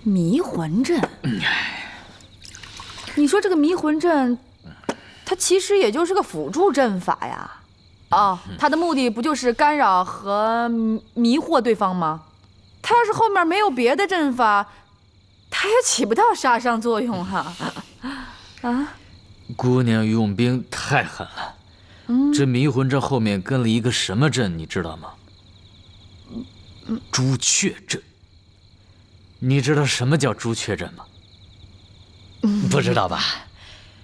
迷魂阵。你说这个迷魂阵，它其实也就是个辅助阵法呀。哦，它的目的不就是干扰和迷惑对方吗？它要是后面没有别的阵法，它也起不到杀伤作用哈。啊！姑娘用兵太狠了。这迷魂阵后面跟了一个什么阵，你知道吗？朱雀阵。你知道什么叫朱雀阵吗？不知道吧？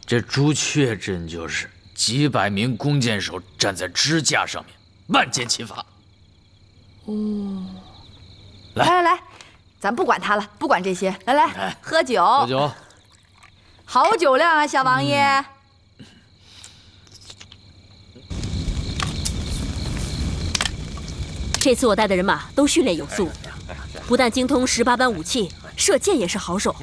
这朱雀阵就是几百名弓箭手站在支架上面，万箭齐发。哦，来，咱不管他了，不管这些，来，喝酒。喝酒。好酒量啊，小王爷。这次我带的人马都训练有素，不但精通18般武器，射箭也是好手。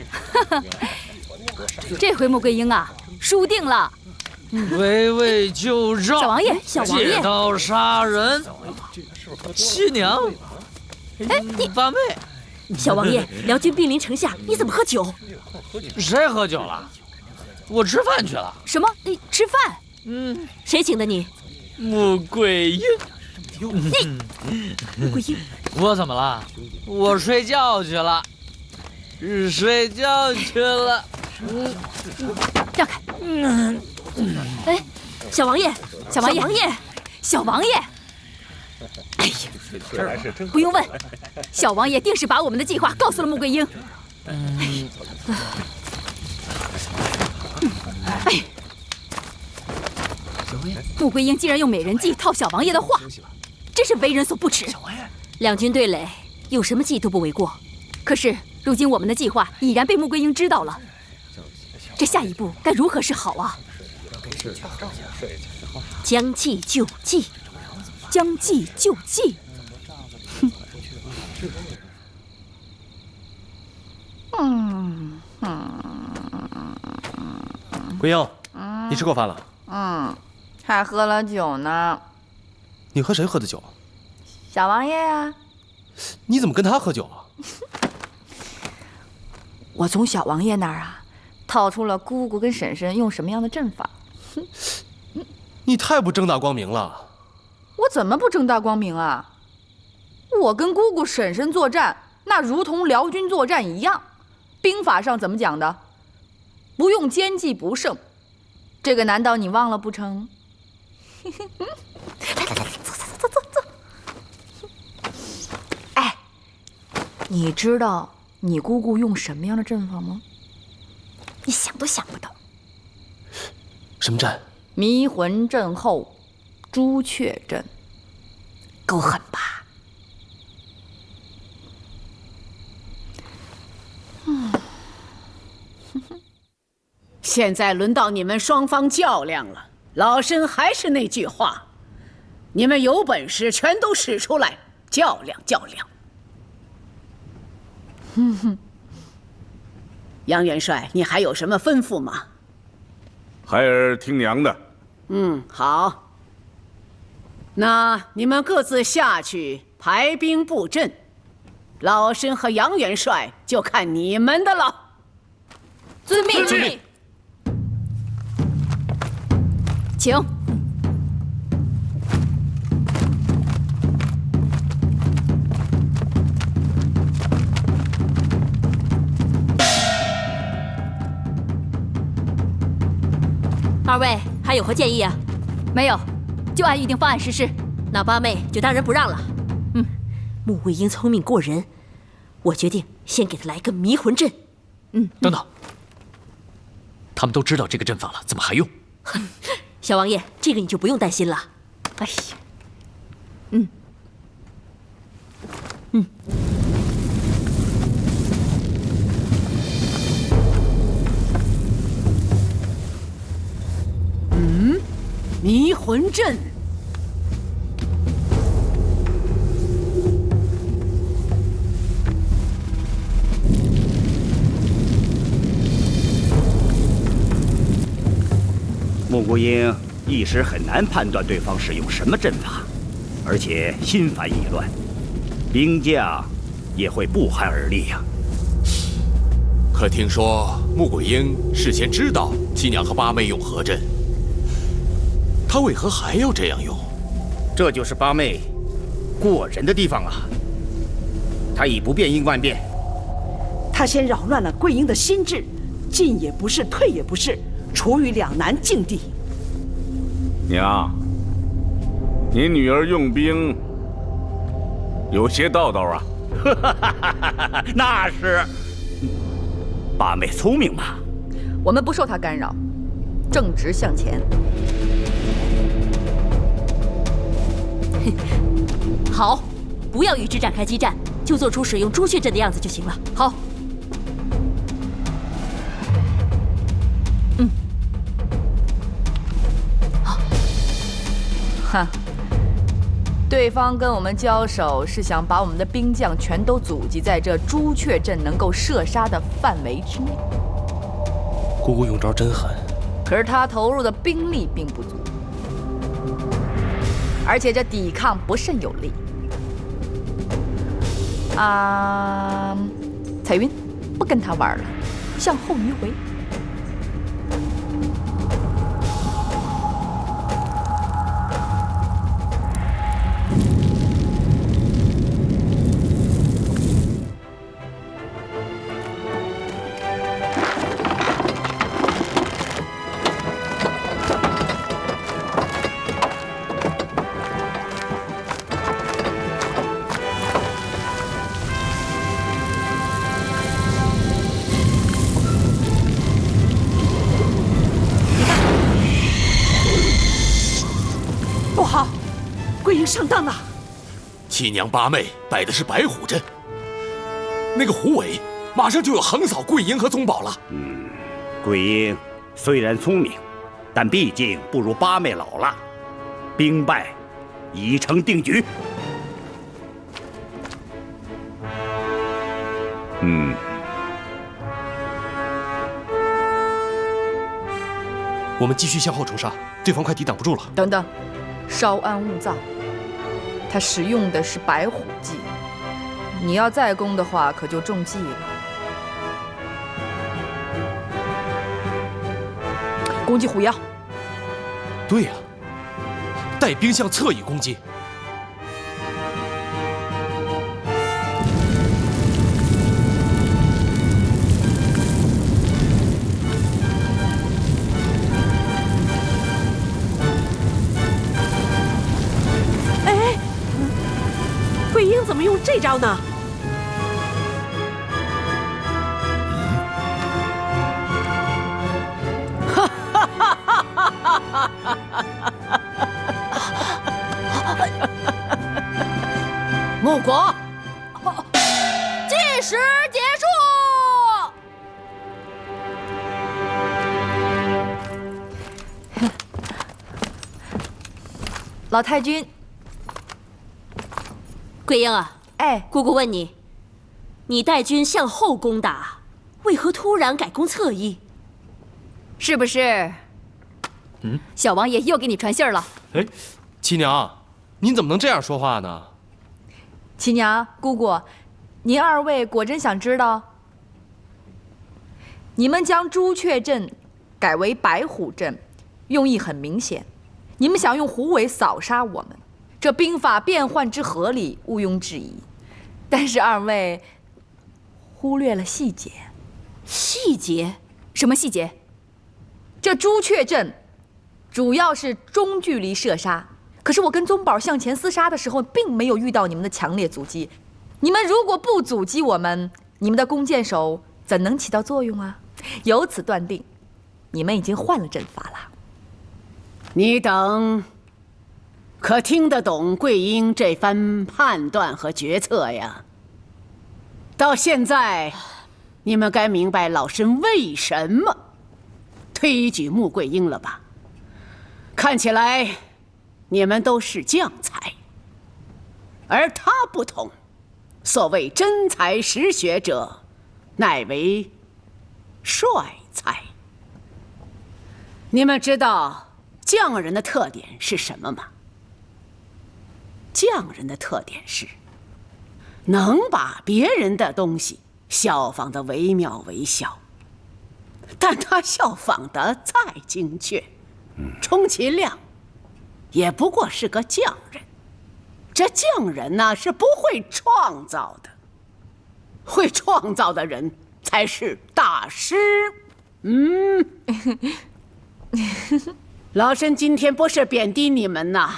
这回穆桂英啊，输定了。围魏救赵，小王爷，借刀杀人，七娘，哎，你八妹，小王爷，辽军兵临城下，你怎么喝酒？谁喝酒了？我吃饭去了。什么？你吃饭？谁请的你？穆桂英。穆桂英，我怎么了？我睡觉去了，睡觉去了。让开！哎，小王爷，小王爷！哎呀，不用问，小王爷定是把我们的计划告诉了穆桂英。哎，穆桂英竟然用美人计套小王爷的话，真是为人所不齿。两军对垒，有什么计都不为过。可是如今我们的计划已然被穆桂英知道了，这下一步该如何是好啊？将计就计，将计就计。桂英，你吃过饭了？还喝了酒呢。你和谁喝的酒？小王爷呀。你怎么跟他喝酒啊？我从小王爷那儿啊，套出了姑姑跟婶婶用什么样的阵法。你太不正大光明了！我怎么不正大光明啊？我跟姑姑婶婶作战，那如同辽军作战一样。兵法上怎么讲的？不用奸计不胜。这个难道你忘了不成？来，走。哎，你知道你姑姑用什么样的阵法吗？你想都想不到。什么阵？迷魂阵后朱雀阵，够狠吧？现在轮到你们双方较量了。老身还是那句话，你们有本事全都使出来，较量较量。杨元帅，你还有什么吩咐吗？孩儿听娘的。好。那你们各自下去排兵布阵，老身和杨元帅就看你们的了。遵命。遵命。请。二位还有何建议啊？没有，就按预定方案实施。那八妹就当仁不让了。穆桂英聪明过人，我决定先给她来个迷魂阵。等等，他们都知道这个阵法了，怎么还用？小王爷，这个你就不用担心了。哎呀，迷魂阵。穆桂英一时很难判断对方使用什么阵法，而且心烦意乱，兵将也会不寒而栗呀。可听说穆桂英事先知道七娘和八妹用何阵，她为何还要这样用？这就是八妹过人的地方啊！她以不变应万变，她先扰乱了桂英的心智，进也不是，退也不是，处于两难境地。娘，你女儿用兵有些道道啊。那是。八妹聪明嘛。我们不受她干扰，正直向前。好，不要与之展开激战，就做出使用朱雀阵的样子就行了。好。好。哈，对方跟我们交手是想把我们的兵将全都阻击在这朱雀阵能够射杀的范围之内。姑姑用招真狠，可是他投入的兵力并不足，而且这抵抗不甚有力。彩云，不跟他玩了，向后迂回。上当了！七娘八妹摆的是白虎阵，那个虎尾马上就要横扫桂英和宗保了。桂英虽然聪明，但毕竟不如八妹老了，兵败已成定局。我们继续向后冲杀，对方快抵挡不住了。等等，稍安勿躁。他使用的是白虎计，你要再攻的话，可就中计了。攻击虎腰。对呀，带兵向侧翼攻击。怎么用这招呢？穆国，计时结束。老太君。桂英啊，哎，姑姑问你，你带军向后攻打，为何突然改攻侧翼？是不是？小王爷又给你传信儿了。哎，七娘，您怎么能这样说话呢？七娘、姑姑，您二位果真想知道？你们将朱雀阵改为白虎阵，用意很明显，你们想用虎尾扫杀我们。这兵法变换之合理，毋庸置疑。但是二位忽略了细节。细节？什么细节？这朱雀阵主要是中距离射杀，可是我跟宗保向前厮杀的时候，并没有遇到你们的强烈阻击。你们如果不阻击我们，你们的弓箭手怎能起到作用啊？由此断定，你们已经换了阵法了。你等。可听得懂桂英这番判断和决策呀？到现在，你们该明白老身为什么推举穆桂英了吧？看起来，你们都是将才，而他不同。所谓真才实学者，乃为帅才。你们知道匠人的特点是什么吗？匠人的特点是，能把别人的东西效仿的惟妙惟肖，但他效仿的再精确，充其量也不过是个匠人。这匠人呢，是不会创造的，会创造的人才是大师。老身今天不是贬低你们呐，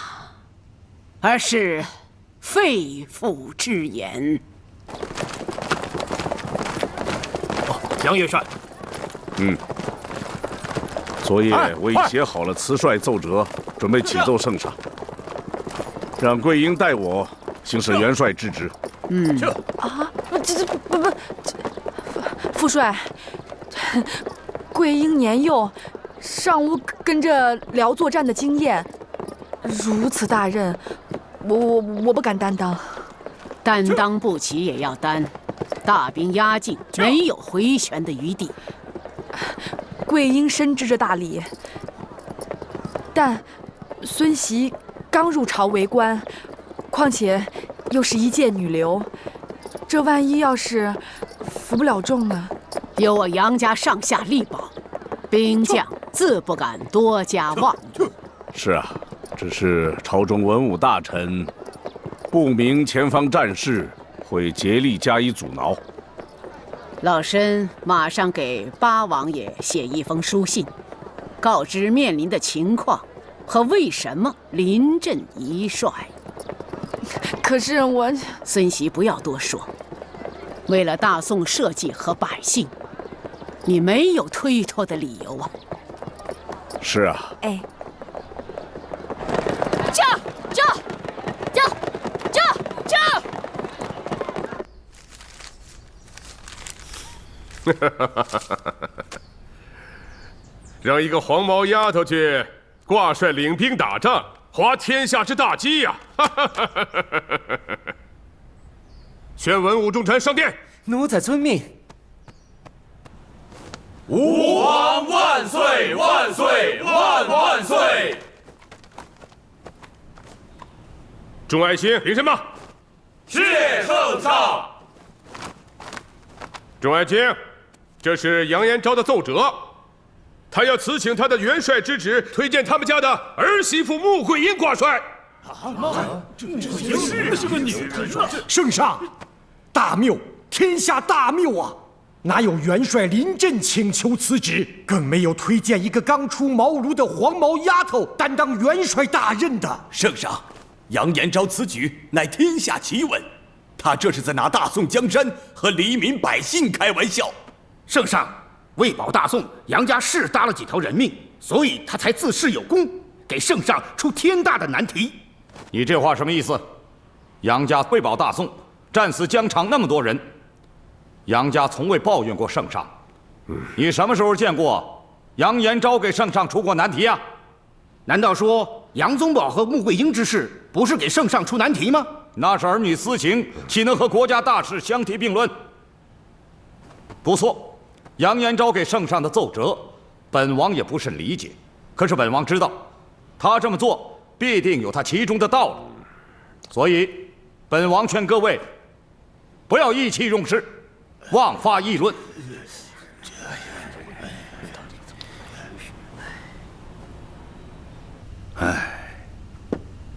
而是肺腑之言。杨元帅，昨夜我已写好了辞帅奏折，准备启奏圣上，让桂英代我行使元帅之职。父帅，桂英年幼，尚无跟着辽作战的经验，如此大任，我不敢担当。担当不起也要担，大兵压境，没有回旋的余地。桂英深知这大理，但孙媳刚入朝为官，况且又是一介女流，这万一要是服不了众呢？有我杨家上下力保，兵将自不敢多加妄动。是啊，只是朝中文武大臣不明前方战事，会竭力加以阻挠。老身马上给八王爷写一封书信，告知面临的情况和为什么临阵一帅。可是我……孙媳不要多说，为了大宋社稷和百姓，你没有推脱的理由啊。是啊。哎。让一个黄毛丫头去挂帅领兵打仗，滑天下之大稽呀！宣文武重臣上殿。奴才遵命。吾皇万岁万岁万万岁！众爱卿领什么？谢圣上。众爱卿，这是杨延昭的奏折，他要辞请他的元帅之职，推荐他们家的儿媳妇穆桂英挂帅。这是个女人。圣上，大谬，天下大谬啊！哪有元帅临阵请求辞职，更没有推荐一个刚出茅庐的黄毛丫头担当元帅大任的。圣上，杨延昭此举乃天下奇闻，他这是在拿大宋江山和黎民百姓开玩笑。圣上，为保大宋，杨家是搭了几条人命，所以他才自恃有功，给圣上出天大的难题。你这话什么意思？杨家为保大宋，战死疆场那么多人，杨家从未抱怨过圣上。你什么时候见过杨延昭给圣上出过难题啊？难道说杨宗保和穆桂英之事不是给圣上出难题吗？那是儿女私情，岂能和国家大事相提并论？不错，杨延昭给圣上的奏折，本王也不甚理解。可是本王知道，他这么做必定有他其中的道理，所以本王劝各位不要意气用事，妄发议论。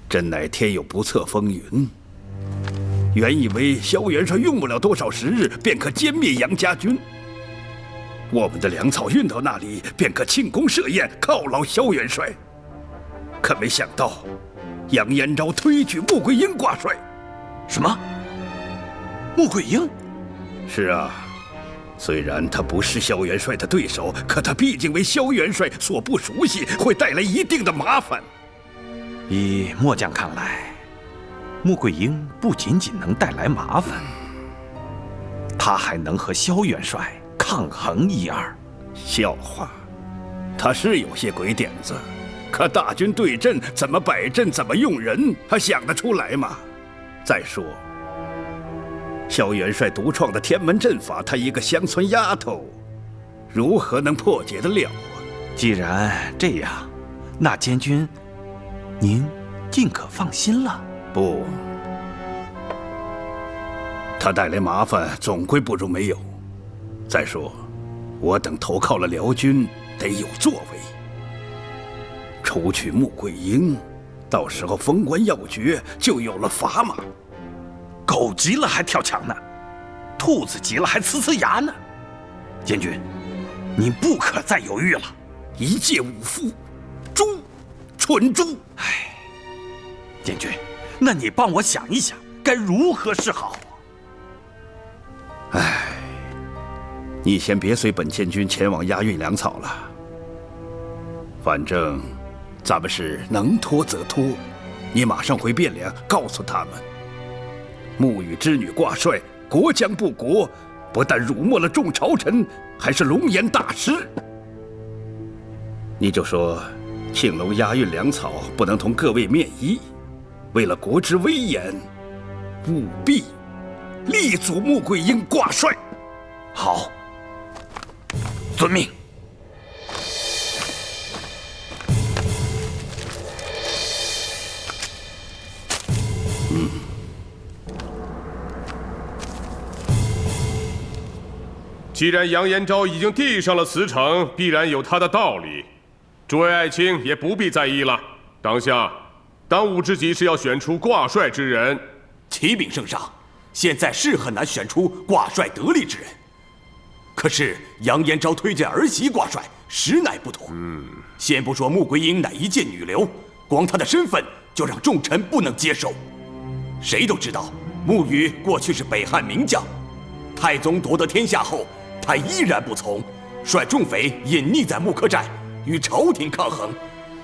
真乃天有不测风云。原以为萧元帅用不了多少时日，便可歼灭杨家军。我们的粮草运到那里，便可庆功设宴，犒劳萧元帅。可没想到，杨延昭推举穆桂英挂帅。什么？穆桂英？是啊，虽然他不是萧元帅的对手，可他毕竟为萧元帅所不熟悉，会带来一定的麻烦。以末将看来，穆桂英不仅仅能带来麻烦，他还能和萧元帅抗衡一二。笑话，他是有些鬼点子，可大军对阵怎么摆阵，怎么用人，他想得出来吗？再说，萧元帅独创的天门阵法，他一个乡村丫头，如何能破解得了啊？既然这样，那监军，您尽可放心了。不，他带来麻烦总归不如没有。再说，我等投靠了辽军，得有作为。除去穆桂英，到时候封官要爵就有了砝码。狗急了还跳墙呢，兔子急了还呲呲牙呢。监军，你不可再犹豫了。一介武夫，猪，蠢猪！唉，监军，那你帮我想一想，该如何是好？唉，你先别随本监军前往押运粮草了。反正咱们是能拖则拖，你马上回汴梁告诉他们，穆羽之女挂帅，国将不国，不但辱没了众朝臣，还是龙颜大失。你就说，庆楼押运粮草不能同各位面议，为了国之威严，务必力阻穆桂英挂帅。好，遵命。既然杨延昭已经递上了辞呈，必然有他的道理。诸位爱卿也不必在意了。当下，当务之急是要选出挂帅之人。启禀圣上，现在是很难选出挂帅得力之人。可是杨延昭推荐儿媳挂帅，实乃不妥。先不说穆桂英乃一介女流，光她的身份就让众臣不能接受。谁都知道，穆羽过去是北汉名将，太宗夺得天下后，他依然不从，率众匪隐匿在木柯寨，与朝廷抗衡。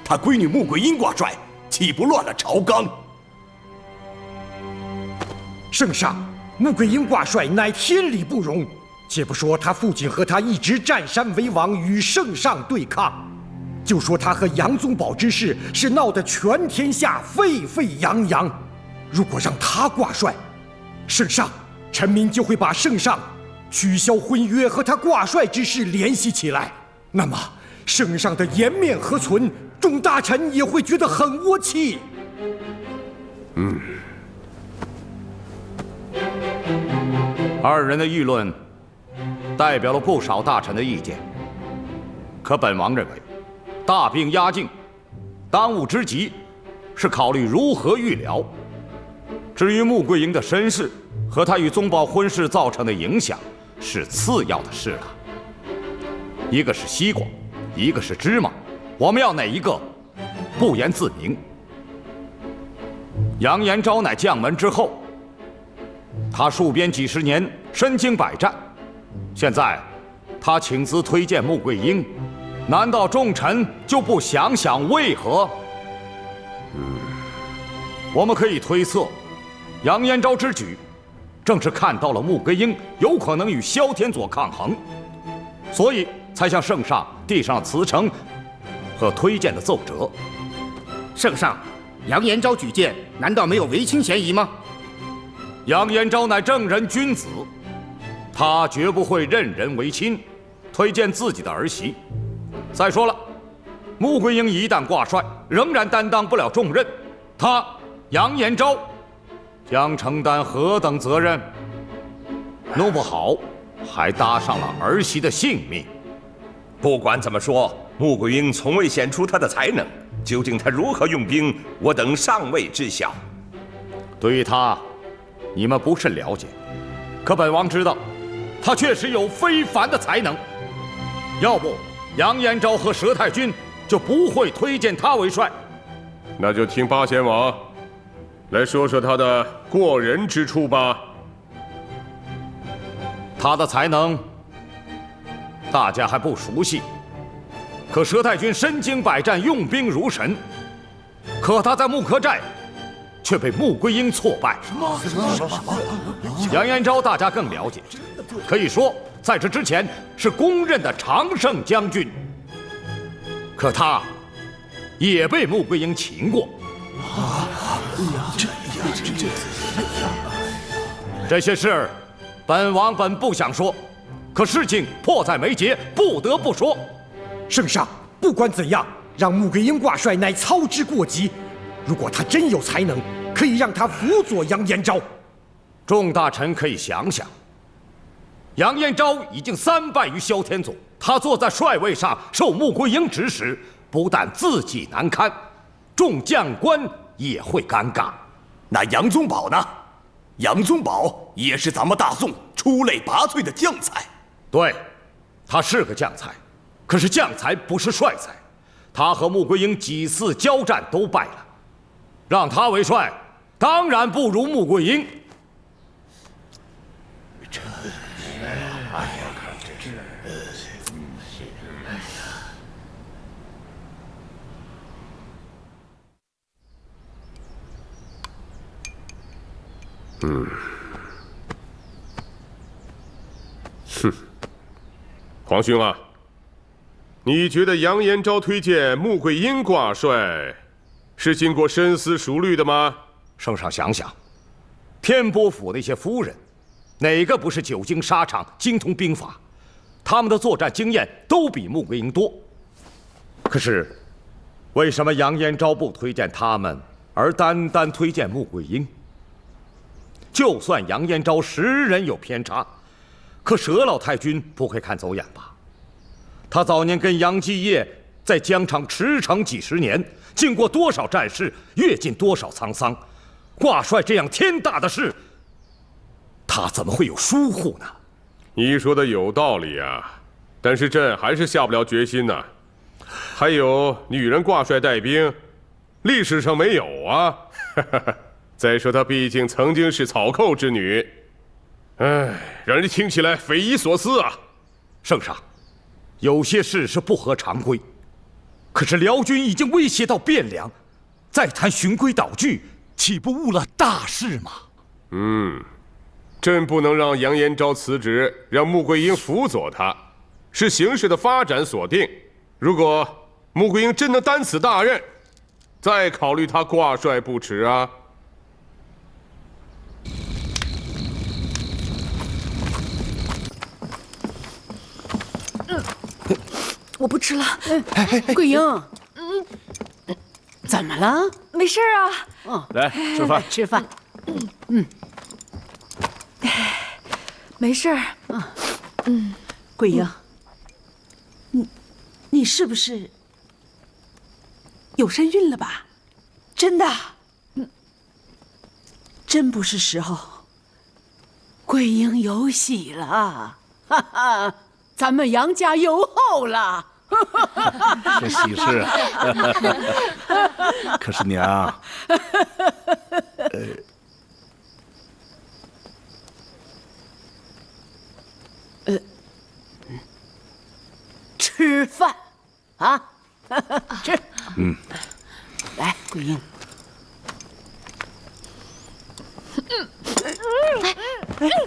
他闺女穆桂英挂帅，岂不乱了朝纲？圣上，穆桂英挂帅乃天理不容。且不说他父亲和他一直占山为王，与圣上对抗，就说他和杨宗保之事是闹得全天下沸沸扬扬。如果让他挂帅，圣上，臣民就会把圣上取消婚约和他挂帅之事联系起来，那么圣上的颜面何存？众大臣也会觉得很窝气。二人的议论代表了不少大臣的意见，可本王认为，大病压境，当务之急是考虑如何预疗。至于穆桂英的身世和她与宗保婚事造成的影响，是次要的事了。一个是西瓜，一个是芝麻，我们要哪一个，不言自明。杨延昭乃将门之后，他戍边几十年，身经百战。现在他请辞推荐穆桂英，难道众臣就不想想为何？我们可以推测，杨延昭之举，正是看到了穆桂英有可能与萧天佐抗衡，所以才向圣上递上了辞呈和推荐的奏折。圣上，杨延昭举荐，难道没有违亲嫌疑吗？杨延昭乃正人君子，他绝不会任人唯亲，推荐自己的儿媳。再说了，穆桂英一旦挂帅，仍然担当不了重任，他杨延昭将承担何等责任？弄不好还搭上了儿媳的性命。不管怎么说，穆桂英从未显出她的才能，究竟她如何用兵，我等尚未知晓。对于她，你们不甚了解，可本王知道，他确实有非凡的才能。要不，杨延昭和佘太君就不会推荐他为帅。那就听八贤王来说说他的过人之处吧。他的才能，大家还不熟悉。可佘太君身经百战，用兵如神，可他在木柯寨却被穆桂英挫败。什么？杨延昭大家更了解，可以说在这之前是公认的常胜将军。可他也被穆桂英擒过。这些事，本王本不想说，可事情迫在眉睫，不得不说。圣上，不管怎样，让穆桂英挂帅乃操之过急。如果他真有才能，可以让他辅佐杨延昭。众大臣可以想想，杨延昭已经3败于萧天祖，他坐在帅位上受穆桂英指使，不但自己难堪，众将官也会尴尬。那杨宗保呢？杨宗保也是咱们大宋出类拔萃的将才。对，他是个将才，可是将才不是帅才。他和穆桂英几次交战都败了，让他为帅，当然不如穆桂英。皇兄啊，你觉得杨延昭推荐穆桂英挂帅，是经过深思熟虑的吗？圣上想想，天波府那些夫人，哪个不是久经沙场、精通兵法？他们的作战经验都比穆桂英多。可是，为什么杨延昭不推荐他们，而单单推荐穆桂英？就算杨延昭识人有偏差，可佘老太君不会看走眼吧？他早年跟杨继业在疆场驰骋几十年，经过多少战事，阅尽多少沧桑，挂帅这样天大的事，他怎么会有疏忽呢？你说的有道理啊，但是朕还是下不了决心呐。还有女人挂帅带兵，历史上没有啊。再说她毕竟曾经是草寇之女，让人听起来匪夷所思啊。圣上，有些事是不合常规，可是辽军已经威胁到汴梁，再谈循规蹈矩，岂不误了大事吗？朕不能让杨延昭辞职，让穆桂英辅佐他，是形势的发展所定。如果穆桂英真能担此大任，再考虑他挂帅不迟啊。我不吃了。桂英，怎么了？没事啊。来吃饭。吃饭。没事儿。桂英，你是不是有身孕了吧？真的？真不是时候。桂英有喜了，哈哈，咱们杨家有后了。是喜事啊。可是娘，吃饭啊，吃。来，桂英。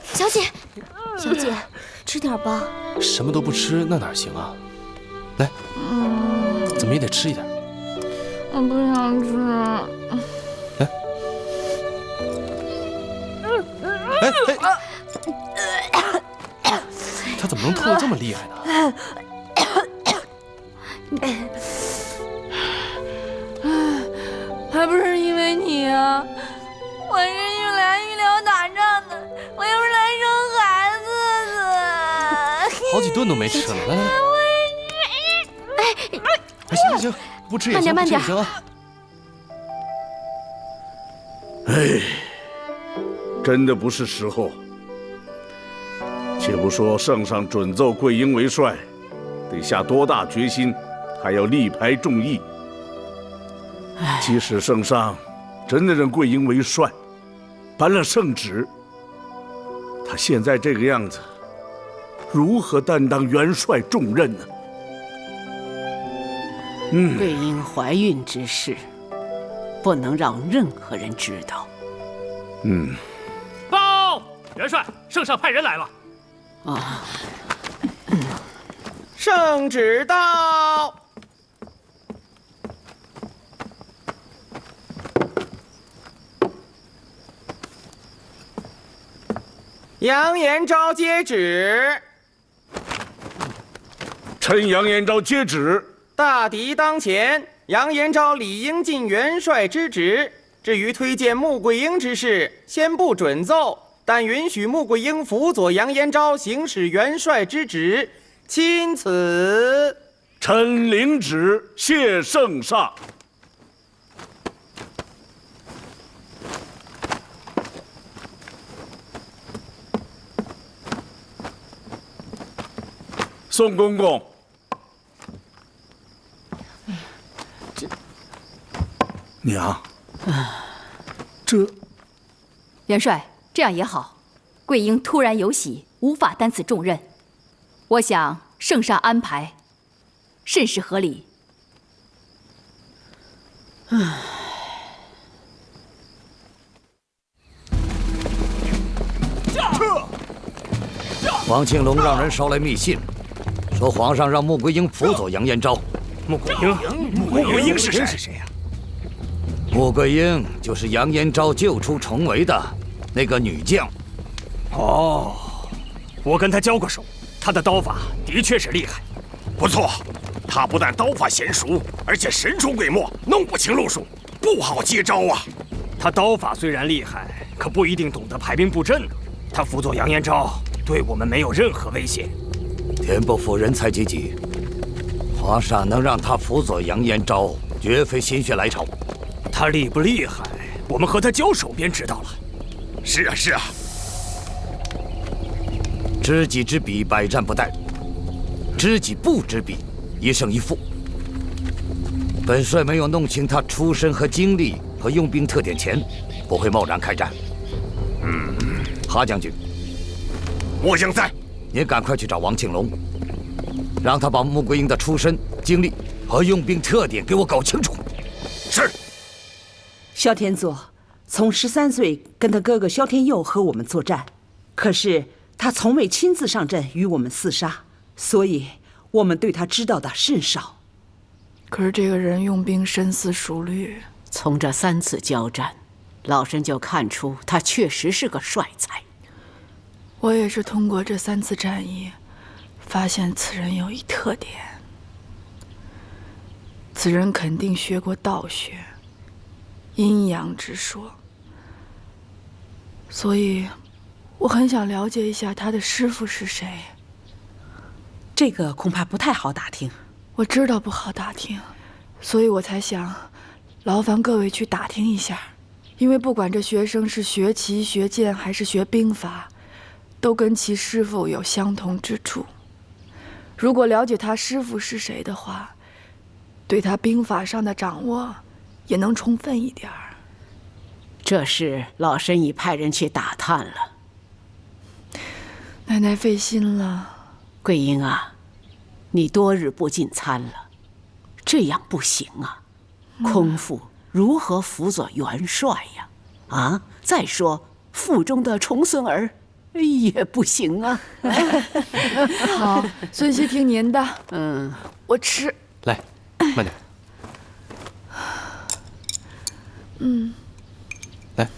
小姐，小姐，吃点吧。什么都不吃，那哪行啊？来，怎么也得吃一点。我不想吃。来，他怎么能吐得这么厉害呢？还不是因为你啊！我是用来医疗打仗的，我又是来生孩子的。好几顿都没吃了，来来来。行行行，不吃也行，慢点不吃也行啊。真的不是时候。且不说圣上准奏桂英为帅，得下多大决心，还要力排众议。即使圣上真的认桂英为帅，颁了圣旨，他现在这个样子，如何担当元帅重任呢？桂英怀孕之事，不能让任何人知道。报，元帅，圣上派人来了。圣旨到。杨延昭接旨。臣杨延昭接旨。大敌当前，杨延昭理应尽元帅之职。至于推荐穆桂英之事，先不准奏，但允许穆桂英辅佐杨延昭行使元帅之职，钦此。臣领旨，谢圣上。宋公公，娘，这元帅，这样也好。桂英突然有喜，无法担此重任，我想圣上安排甚是合理。王庆龙让人捎来密信，说皇上让穆桂英辅佐杨延昭。穆桂英是谁呀？穆桂英就是杨延昭救出重围的那个女将。哦，我跟她交过手，她的刀法的确是厉害。不错，她不但刀法娴熟，而且神出鬼没，弄不清路数，不好接招啊。她刀法虽然厉害，可不一定懂得排兵布阵呢。她辅佐杨延昭，对我们没有任何威胁。田伯父人才济济，皇上能让他辅佐杨延昭，绝非心血来潮。他厉不厉害，我们和他交手便知道了。是啊，是啊。知己知彼，百战不殆；知己不知彼，一胜一负。本帅没有弄清他出身和经历和用兵特点前，不会贸然开战。哈将军，末将在。您赶快去找王庆龙，让他把穆桂英的出身、经历和用兵特点给我搞清楚。是。萧天佐从13岁跟他哥哥萧天佑和我们作战，可是他从未亲自上阵与我们厮杀，所以我们对他知道的甚少。可是这个人用兵深思熟虑，从这3次交战，老身就看出他确实是个帅才。我也是通过这3次战役，发现此人有一特点：此人肯定学过道学、阴阳之说，所以我很想了解一下他的师傅是谁。这个恐怕不太好打听。我知道不好打听，所以我才想劳烦各位去打听一下，因为不管这学生是学骑、学剑还是学兵法，都跟其师傅有相同之处。如果了解他师傅是谁的话，对他兵法上的掌握也能充分一点儿。这事老身已派人去打探了。奶奶费心了。桂英啊，你多日不进餐了，这样不行啊。空腹如何辅佐元帅呀？啊，再说腹中的重孙儿也不行啊。好，孙熙听您的。我吃。来，慢点。来。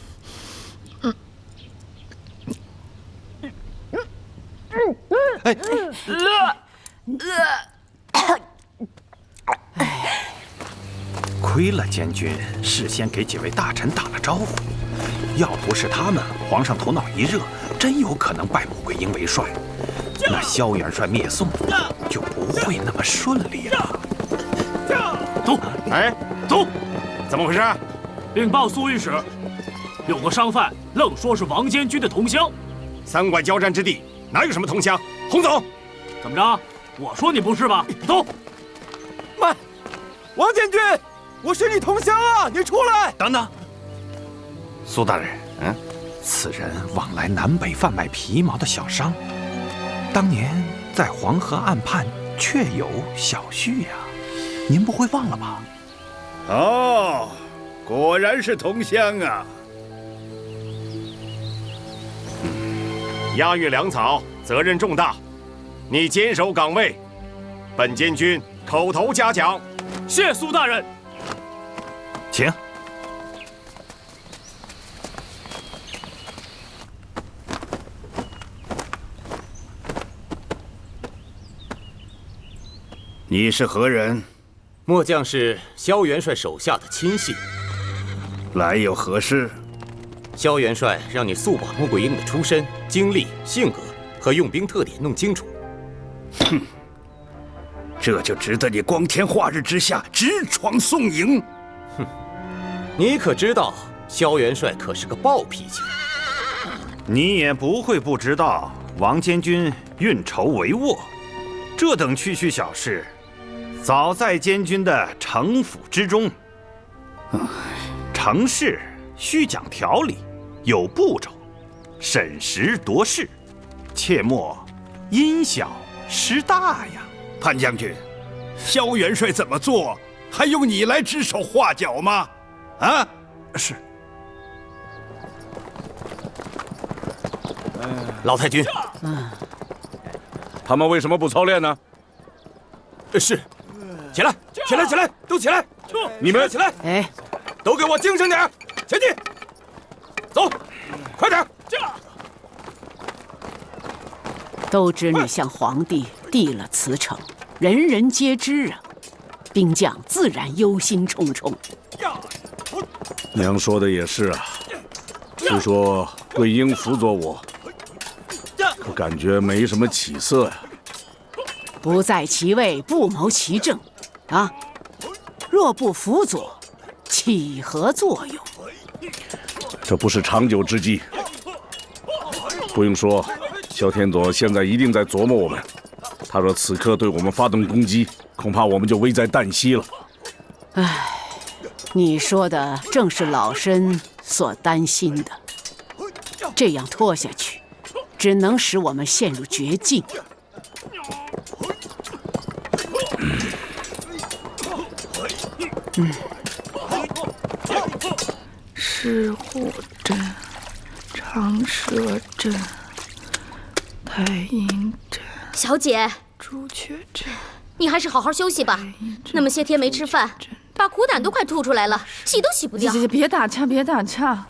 亏了监军事先给几位大臣打了招呼，要不是他们，皇上头脑一热，真有可能拜穆桂英为帅，那萧元帅灭宋就不会那么顺利了。走，走，怎么回事？禀报苏御史，有个商贩愣说是王监军的同乡。3关交战之地，哪有什么同乡？轰走！怎么着？我说你不是吧？走！慢，王监军，我是你同乡啊！你出来！等等，苏大人，此人往来南北贩卖皮毛的小商，当年在黄河岸畔确有小婿呀，您不会忘了吧？哦，果然是同乡啊！押运粮草责任重大，你坚守岗位，本监军口头嘉奖。谢苏大人。请。你是何人？末将是萧元帅手下的亲信。来有何事？萧元帅让你速把穆桂英的出身、经历、性格和用兵特点弄清楚。哼，这就值得你光天化日之下直闯宋营。哼，你可知道萧元帅可是个暴脾气？你也不会不知道，王监军运筹帷幄，这等区区小事，早在监军的城府之中。成事须讲条理，有步骤，审时度势，切莫因小失大呀。潘将军，萧元帅怎么做，还用你来指手画脚吗？啊，是。老太君，他们为什么不操练呢？是，起来，起来，起来，都起来！你们起来！哎，都给我精神点，前进！走，快点！都知你向皇帝递了辞呈，人人皆知啊，兵将自然忧心忡忡。娘说的也是啊，虽说桂英辅佐我，可感觉没什么起色呀。不在其位，不谋其政，啊，若不辅佐，起何作用？这不是长久之计。不用说，萧天佐现在一定在琢磨我们。他若此刻对我们发动攻击，恐怕我们就危在旦夕了。唉，你说的正是老身所担心的。这样拖下去，只能使我们陷入绝境。石虎镇、长蛇镇、太阴镇。小姐，朱雀镇，你还是好好休息吧。那么些天没吃饭，把苦胆都快吐出来了，洗都洗不掉。别打岔，别打岔。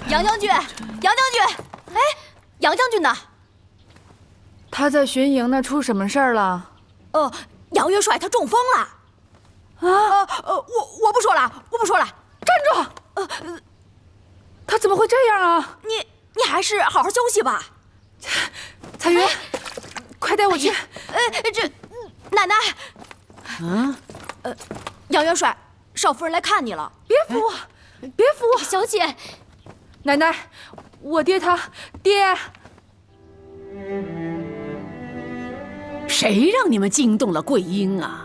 杨将军，杨将军，哎，杨将军呢？他在巡营呢，出什么事儿了？杨元帅他中风了。我不说了，我不说了。站住！他怎么会这样啊？你还是好好休息吧。彩云，快带我去。这奶奶。杨元帅，少夫人来看你了。别扶我，别扶我，小姐。奶奶，我爹他爹。谁让你们惊动了桂英啊？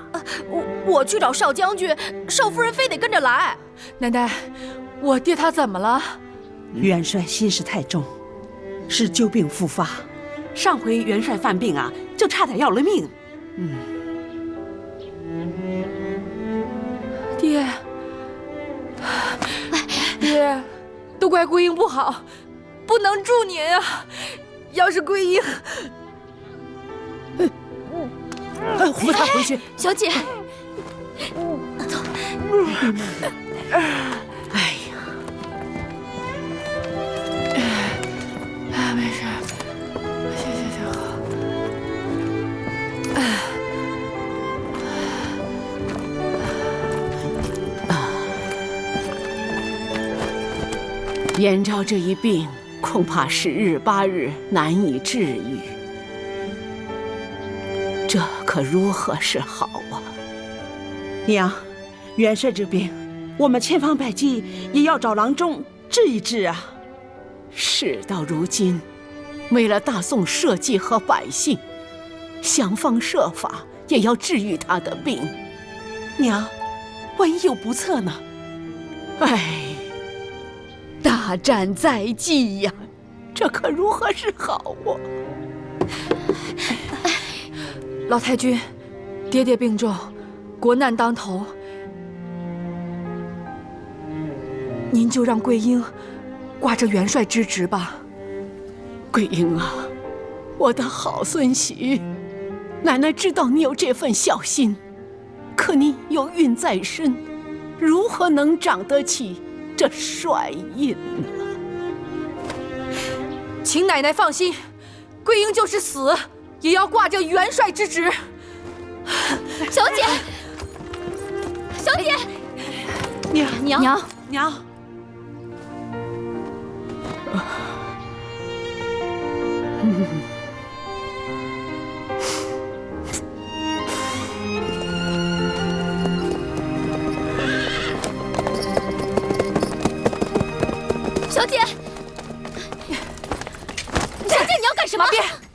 我去找少将军，少夫人非得跟着来。奶奶，我爹他怎么了？元帅心事太重，是旧病复发。上回元帅犯病啊，就差点要了命。爹，爹，都怪桂英不好，不能助您啊！要是桂英，扶他回去。小姐，走。哎呀，没事，行，燕昭这一病，恐怕10日8日难以治愈。这可如何是好啊！娘，元帅这病，我们千方百计也要找郎中治一治啊。事到如今，为了大宋社稷和百姓，想方设法也要治愈他的病。娘，万一有不测呢？哎，大战在即呀，这可如何是好啊！老太君，爹爹病重，国难当头，您就让桂英挂着元帅之职吧。桂英啊，我的好孙媳，奶奶知道你有这份孝心，可你有孕在身，如何能长得起这帅印呢？请奶奶放心，桂英就是死，也要挂着元帅之职。小姐，小姐，娘，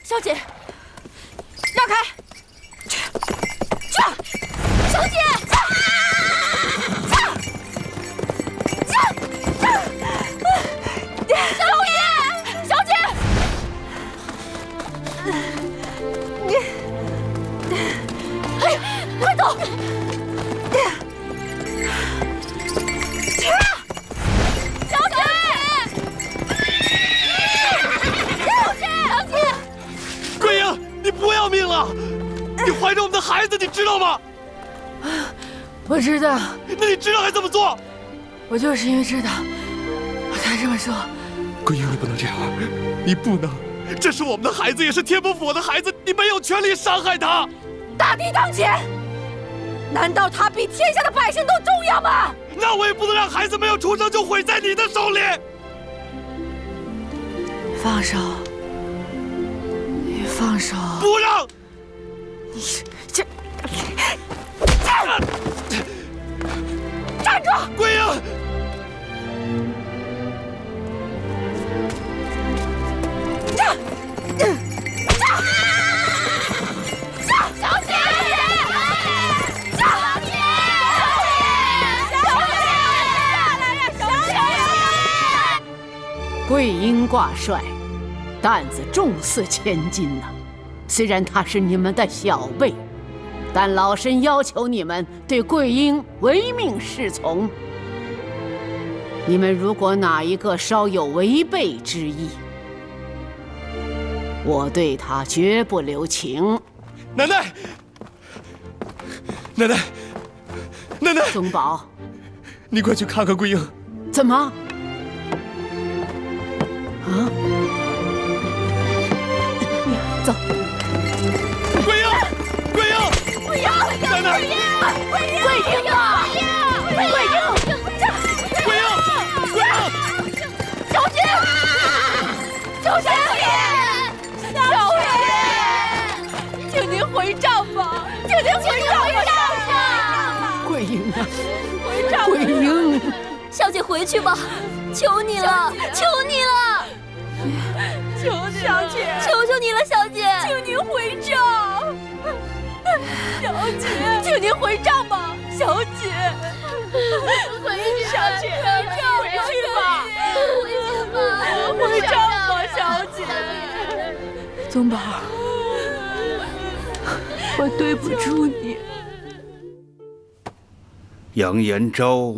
小姐，让开！小姐，小姐，你，哎呀，快走！桂英，你不要命了！你怀着我们的孩子，你知道吗？我知道。那你知道还这么做？我就是因为知道，我才这么说。桂英，你不能这样，你不能。这是我们的孩子，也是天波府的孩子，你没有权利伤害他。大敌当前，难道他比天下的百姓都重要吗？那我也不能让孩子没有出生就毁在你的手里。放手。放手！不让！你这站住！桂英，小姐，桂英挂帅，担子重似千斤呐。虽然他是你们的小辈，但老身要求你们对桂英唯命是从。你们如果哪一个稍有违背之意，我对他绝不留情。奶奶，奶奶，奶奶，宗宝，你快去看看桂英。怎么？啊？走。桂英，桂英，桂英，奶奶，桂英啊！桂英，桂英，桂英，小姐，小姐，小姐，请您回帐吧，请您回帐吧。桂英啊，回帐，桂英，小姐回去吧，求你了，求你了。求你，小姐，求求你了，小姐，请您回帐。小姐，请您回帐吧，小姐。回去，小姐，回去吧，回去吧，回帐吧，小姐。宗宝，我对不住你。杨延昭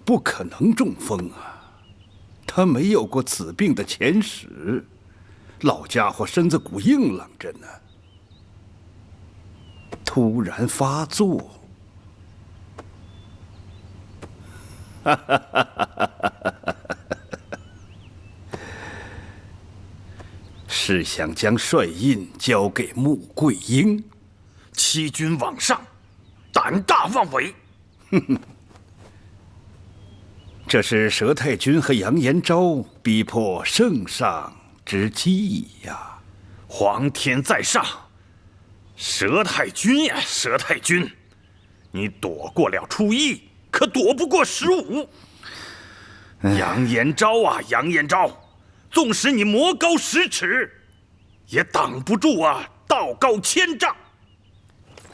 不可能中风啊，他没有过此病的前史，老家伙身子骨硬朗着呢，突然发作，是想将帅印交给穆桂英，欺君罔上，胆大妄为。哼哼。这是佘太君和杨延昭逼迫圣上之计呀！皇天在上，佘太君呀，佘太君，你躲过了初一，可躲不过15。杨延昭啊，杨延昭，纵使你魔高10尺，也挡不住啊道高千丈。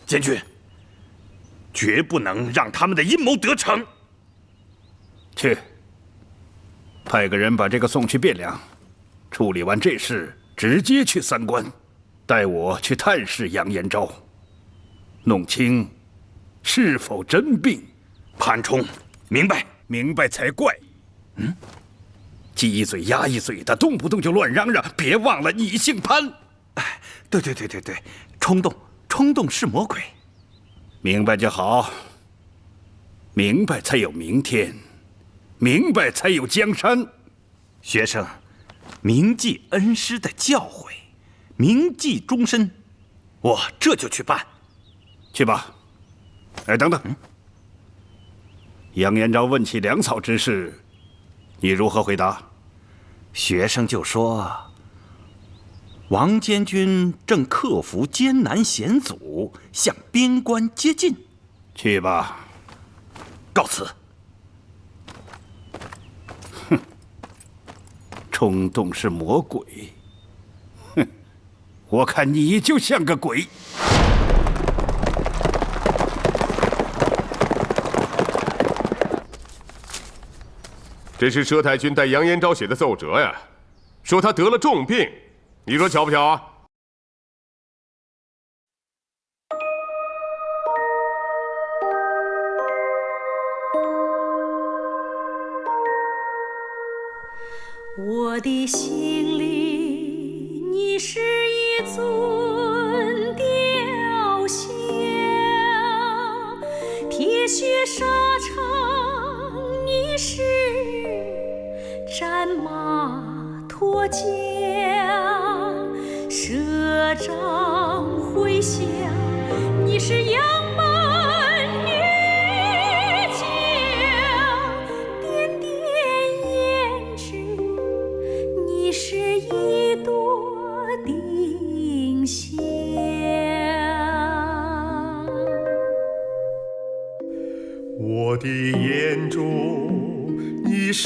监军，绝不能让他们的阴谋得逞。去，派个人把这个送去汴梁，处理完这事，直接去三关，带我去探视杨延昭，弄清是否真病。潘冲，明白，明白才怪。鸡一嘴鸭一嘴的，动不动就乱嚷嚷。别忘了你姓潘。哎，对，冲动是魔鬼。明白就好，明白才有明天。明白才有江山。学生铭记恩师的教诲，铭记终身。我这就去办。去吧。哎，等等。杨延昭问起粮草之事，你如何回答？学生就说，王监军正克服艰难险阻，向边关接近。去吧。告辞。冲动是魔鬼，哼！我看你就像个鬼。这是佘太君代杨延昭写的奏折呀，说他得了重病，你说巧不巧啊？我的心里，你是一尊雕像，铁血沙场，你是战马脱缰，舌掌回响，你是杨门女将，点点胭脂，你是一朵丁香。我的眼中，你是